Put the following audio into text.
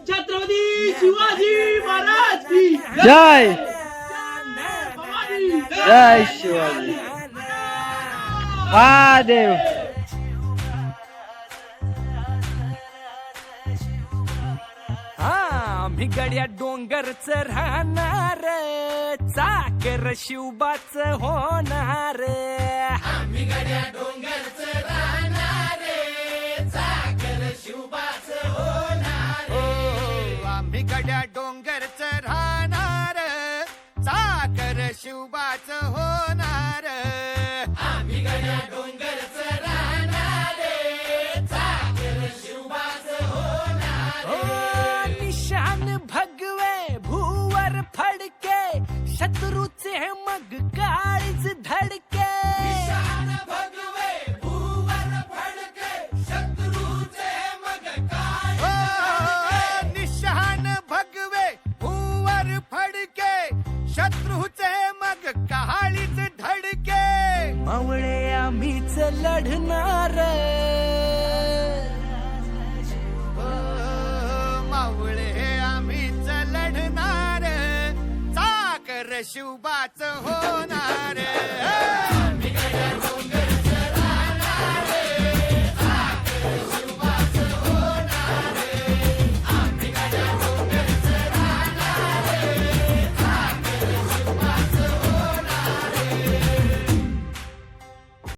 छत्रपती शिवाजी महाराज की जय जय शिवाजी महादेव. आम्ही गड्या डोंगरच राहणार, चाकर शिवबाच होणार. आम्ही गड्या डोंगरच राहणार, चाकर शिवबाच होणार. आम्ही गड्या डोंगरच राहणार, चाकर शिवबाच होणार. आम्ही गड्या डोंगरच राहणार, चाकर शिवबाच होणार. निशान भगवे भूवर फडके, शत्रूचे मग काळीच धडके. निशान भगवे भूवर फडके, शत्रूचे मग काळीच. निशान भगवे भूवर फडके, शत्रूचे मग काळीच धडके. मावळे आम्हीच लढणार, मावळे आम्हीच लढणार, चाकर शिवबाच होणार.